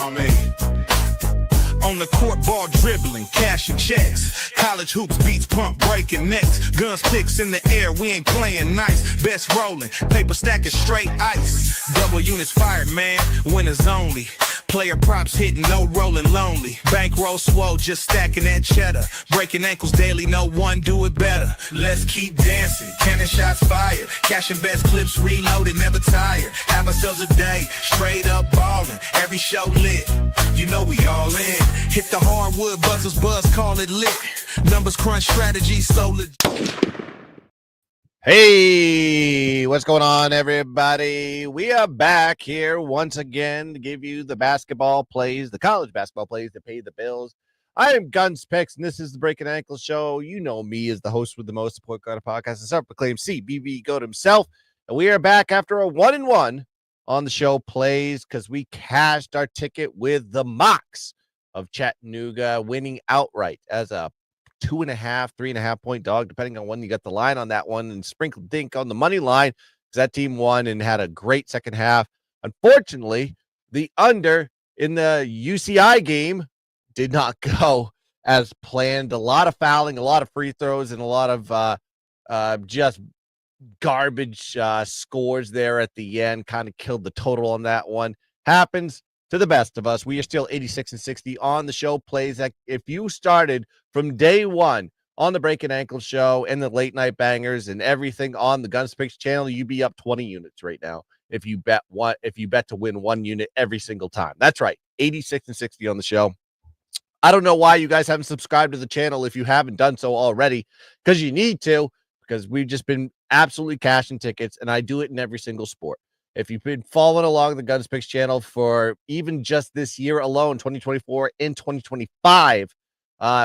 On the court, ball dribbling, cashing checks. College hoops, beats, pump, breaking necks. Guns, picks in the air, we ain't playing nice. Best rolling, paper stacking straight ice. Double units fired, man, winners only. Player props hitting, no rolling lonely. Bankroll swole, just stacking that cheddar. Breaking ankles daily, no one do it better. Let's keep dancing, cannon shots fired. Cashing best clips, reloaded, never tired. Have ourselves a day, straight up ballin'. Every show lit, you know we all in. Hit the hardwood, buzzers buzz, call it lit. Numbers crunch, strategy solid. Hey, what's going on, everybody? We are back here once again to give you the basketball plays, the college basketball plays that pay the bills. I am GunzPicks, and this is the Breakin Ankle Show. You know me as the host with the most support on a podcast, the self-proclaimed CBB GOAT himself. And we are back after a 1-1 on the show plays because we cashed our ticket with the Mocs of Chattanooga, winning outright as a 2.5, 3.5 point dog, depending on when you got the line on that one, and sprinkled dink on the money line because that team won and had a great second half. Unfortunately, the under in the UCI game did not go as planned. A lot of fouling, a lot of free throws, and a lot of just garbage scores there at the end. Kind of killed the total on that one. Happens to the best of us. We are still 86-60 on the show plays. That if you started from day one on the Breakin Ankle Show and the late night bangers and everything on the GunzPicks channel, you'd be up 20 units right now if you bet to win 1 unit every single time. That's right, 86-60 on the show. I don't know why you guys haven't subscribed to the channel if you haven't done so already, because you need to, because we've just been absolutely cashing tickets, and I do it in every single sport. If you've been following along the GunzPicks channel for even just this year alone, 2024 and 2025,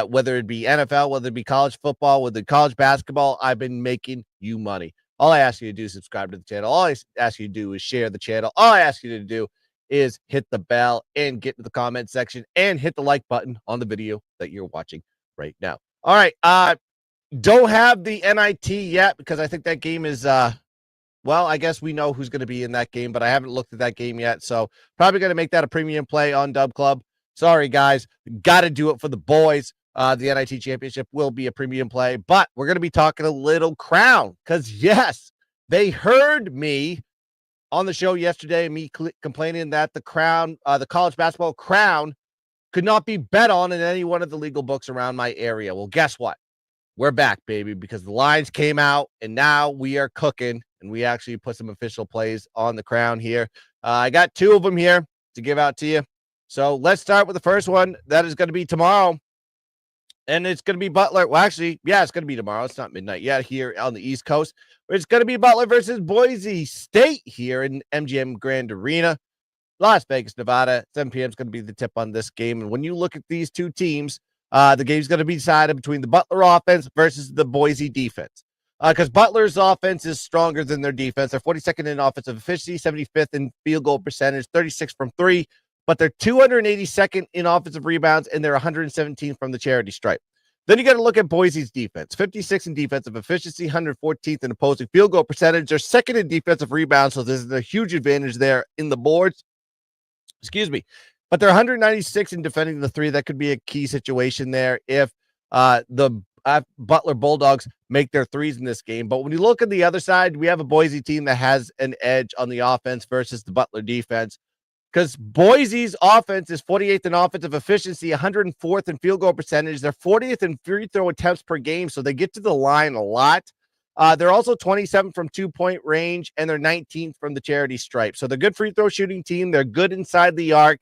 whether it be NFL, whether it be college football, whether it be college basketball, I've been making you money. All I ask you to do is subscribe to the channel. All I ask you to do is share the channel. All I ask you to do is hit the bell and get to the comment section and hit the like button on the video that you're watching right now. All right. Don't have the NIT yet because I think that game is well, I guess we know who's going to be in that game, but I haven't looked at that game yet. So probably going to make that a premium play on Dub Club. Sorry, guys. Got to do it for the boys. The NIT championship will be a premium play, but we're going to be talking a little crown because, yes, they heard me on the show yesterday, me complaining that the crown, the college basketball crown could not be bet on in any one of the legal books around my area. Well, guess what? We're back, baby, because the lines came out and now we are cooking. And we actually put some official plays on the crown here. I got 2 of them here to give out to you. So let's start with the first one. That is going to be tomorrow. And it's going to be Butler. Well, actually, yeah, it's going to be tomorrow. It's not midnight yet here on the East Coast. It's going to be Butler versus Boise State here in MGM Grand Arena, Las Vegas, Nevada. 7 p.m. is going to be the tip on this game. And when you look at these 2 teams, the game's going to be decided between the Butler offense versus the Boise defense. Because Butler's offense is stronger than their defense. They're 42nd in offensive efficiency, 75th in field goal percentage, 36 from 3, but they're 282nd in offensive rebounds, and they're 117 from the charity stripe. Then you got to look at Boise's defense, 56 in defensive efficiency, 114th in opposing field goal percentage. They're 2nd in defensive rebounds, so there's a huge advantage there in the boards. Excuse me. But they're 196 in defending the 3. That could be a key situation there if the Butler Bulldogs make their 3s in this game. But when you look at the other side, we have a Boise team that has an edge on the offense versus the Butler defense, because Boise's offense is 48th in offensive efficiency, 104th in field goal percentage. They're 40th in free throw attempts per game, so they get to the line a lot. They're also 27th from 2-point range, and they're 19th from the charity stripe. So they're a good free throw shooting team. They're good inside the arc,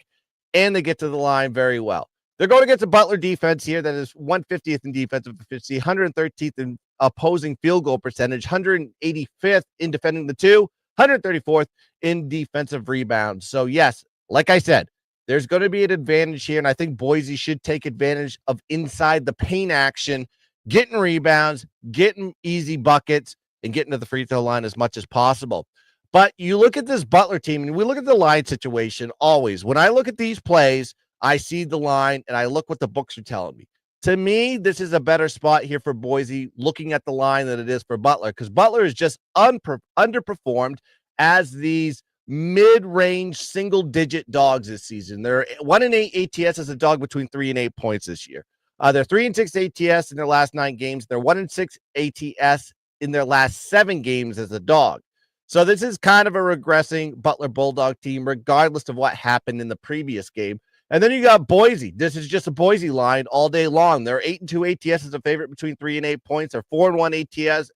and they get to the line very well. They're going against a Butler defense here that is 150th in defensive efficiency, 113th in opposing field goal percentage, 185th in defending the 2, 134th in defensive rebounds. So, yes, like I said, there's going to be an advantage here, and I think Boise should take advantage of inside the paint action, getting rebounds, getting easy buckets, and getting to the free throw line as much as possible. But you look at this Butler team, and we look at the line situation always. When I look at these plays, I see the line, and I look what the books are telling me. To me, this is a better spot here for Boise, looking at the line than it is for Butler, because Butler is just underperformed as these mid-range single-digit dogs this season. They're 1-8 ATS as a dog between 3 and 8 points this year. They're 3-6 ATS in their last 9 games. They're 1-6 ATS in their last 7 games as a dog. So this is kind of a regressing Butler Bulldog team, regardless of what happened in the previous game. And then you got Boise. This is just a Boise line all day long. They're 8-2 ATS as a favorite between 3 and 8 points. They're 4-1 ATS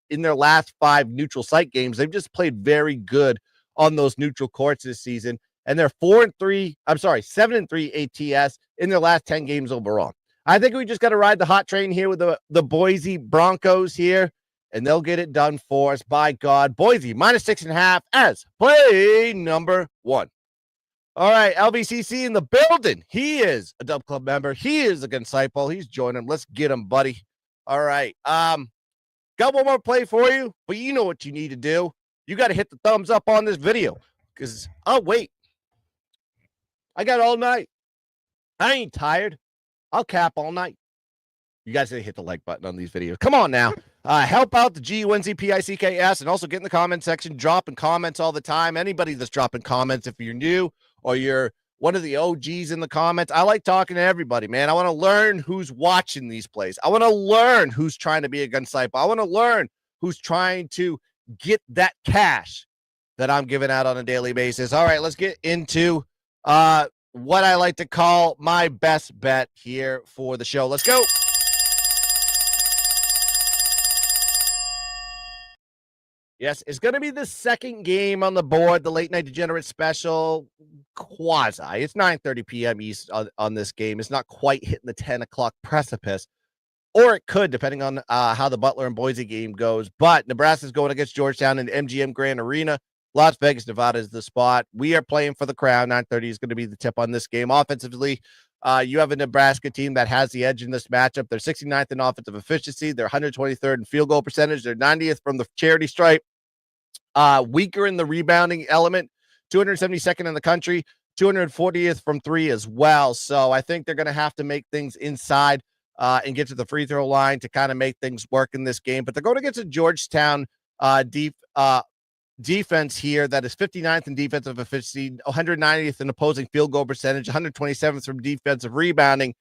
in their last 5 neutral site games. They've just played very good on those neutral courts this season. And they're 7-3 ATS in their last 10 games overall. I think we just got to ride the hot train here with the Boise Broncos here, and they'll get it done for us. By God, Boise -6.5 as play number 1. All right, LBCC in the building. He is a Dub Club member. He is a GunzPicks. He's joining. Let's get him, buddy. All right. Got one more play for you, but you know what you need to do. You got to hit the thumbs up on this video because, oh, wait. I got all night. I ain't tired. I'll cap all night. You guys gotta hit the like button on these videos. Come on now. Help out the GUNZPICKS and also get in the comment section, dropping comments all the time. Anybody that's dropping comments, if you're new or you're one of the OGs in the comments, I like talking to everybody, man. I want to learn who's watching these plays. I want to learn who's trying to be a GunzPicks. I want to learn who's trying to get that cash that I'm giving out on a daily basis. All right, let's get into what I like to call my best bet here for the show. Let's go. Yes, it's going to be the second game on the board, the Late Night Degenerate Special quasi. It's 9:30 p.m. East on this game. It's not quite hitting the 10 o'clock precipice, or it could, depending on how the Butler and Boise game goes. But Nebraska's going against Georgetown in MGM Grand Arena. Las Vegas, Nevada is the spot. We are playing for the crown. 9:30 is going to be the tip on this game. Offensively, you have a Nebraska team that has the edge in this matchup. They're 69th in offensive efficiency. They're 123rd in field goal percentage. They're 90th from the charity stripe. Weaker in the rebounding element. 272nd in the country. 240th from 3 as well. So I think they're going to have to make things inside and get to the free throw line to kind of make things work in this game. But they're going against a Georgetown defense here that is 59th in defensive efficiency, 190th in opposing field goal percentage, 127th from defensive rebounding,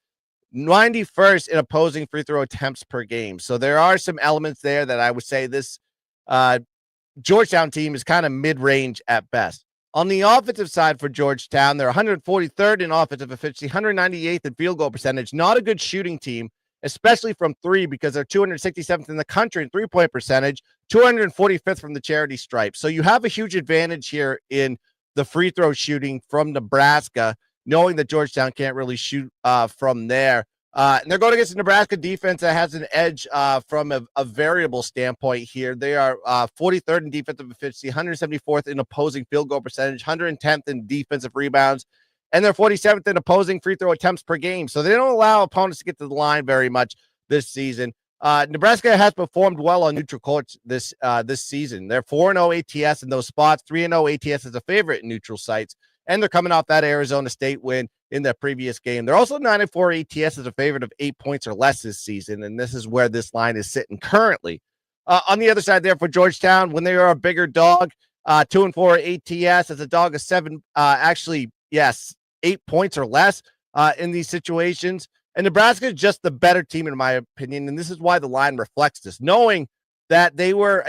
91st in opposing free throw attempts per game. So there are some elements there that I would say this Georgetown team is kind of mid-range at best. On the offensive side for Georgetown, they're 143rd in offensive efficiency, 198th in field goal percentage. Not a good shooting team, especially from 3, because they're 267th in the country in three-point percentage, 245th from the charity stripe. So you have a huge advantage here in the free throw shooting from Nebraska, knowing that Georgetown can't really shoot from there. And they're going against a Nebraska defense that has an edge from a variable standpoint here. They are 43rd in defensive efficiency, 174th in opposing field goal percentage, 110th in defensive rebounds, and they're 47th in opposing free throw attempts per game. So they don't allow opponents to get to the line very much this season. Nebraska has performed well on neutral courts this season. They're 4-0 ATS in those spots, 3-0 ATS as a favorite in neutral sites, and they're coming off that Arizona State win in their previous game. They're also 9-4 ATS as a favorite of 8 points or less this season, and this is where this line is sitting currently. On the other side there for Georgetown, when they are a bigger dog, 2-4 ATS as a dog of 7, 8 points or less in these situations. And Nebraska is just the better team, in my opinion, and this is why the line reflects this. Knowing that they were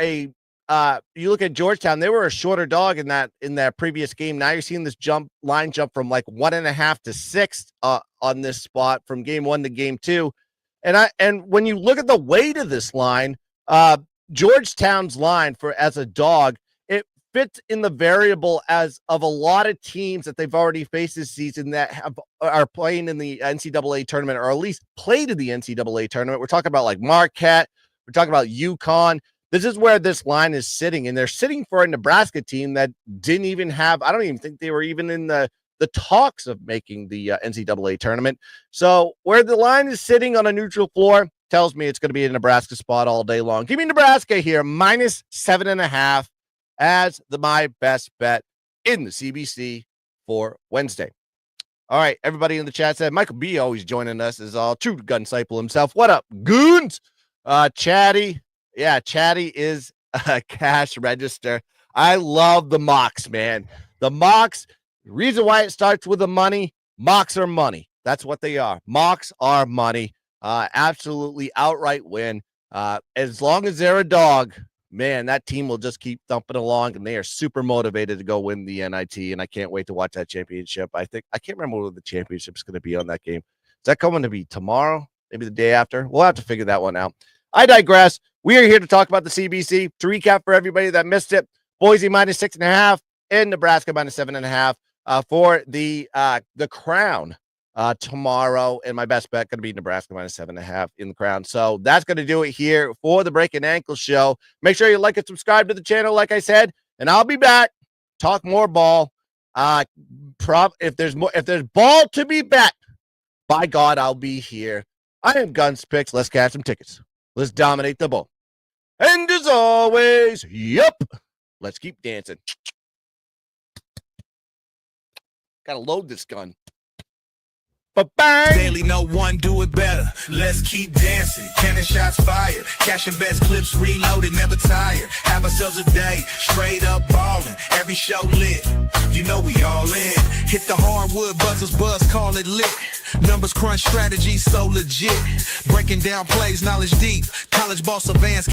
you look at Georgetown, they were a shorter dog in that previous game. Now you're seeing this line jump from like 1.5 to 6 on this spot from game 1 to game 2. And when you look at the weight of this line, Georgetown's line as a dog, it fits in the variable as of a lot of teams that they've already faced this season that are playing in the NCAA tournament, or at least played in the NCAA tournament. We're talking about like Marquette. We're talking about UConn. This is where this line is sitting, and they're sitting for a Nebraska team that didn't even have, I don't even think they were even in the talks of making the NCAA tournament. So where the line is sitting on a neutral floor tells me it's going to be a Nebraska spot all day long. Give me Nebraska here, -7.5 as my best bet in the CBC for Wednesday. All right, everybody in the chat said Michael B always joining us is all true GunzPicks himself. What up, goons? Chatty. Yeah, Chatty is a cash register. I love the mocks, man. The mocks, the reason why it starts with the money, mocks are money. That's what they are. Mocks are money. Absolutely outright win. As long as they're a dog, man, that team will just keep thumping along, and they are super motivated to go win the NIT, and I can't wait to watch that championship. I can't remember what the championship is going to be on that game. Is that going to be tomorrow? Maybe the day after? We'll have to figure that one out. I digress. We are here to talk about the CBC. To recap for everybody that missed it, Boise minus 6.5 and Nebraska minus 7.5 for the crown tomorrow. And my best bet going to be Nebraska minus 7.5 in the crown. So that's going to do it here for the Breakin' Ankle Show. Make sure you like and subscribe to the channel, like I said, and I'll be back. Talk more ball. If there's ball to be bet, by God, I'll be here. I am GunzPicks. Let's catch some tickets. Let's dominate the ball. And as always, yep, let's keep dancing. Gotta load this gun. Ba-bang! Daily, no one do it better. Let's keep dancing. Cannon shots fired. Cashing best clips reloaded, never tired. Have ourselves a day, straight up ballin'. Every show lit. You know we all in. Hit the hardwood, buzzers buzz, call it lit. Numbers crunch, strategy so legit. Breaking down plays, knowledge deep. College ball savants.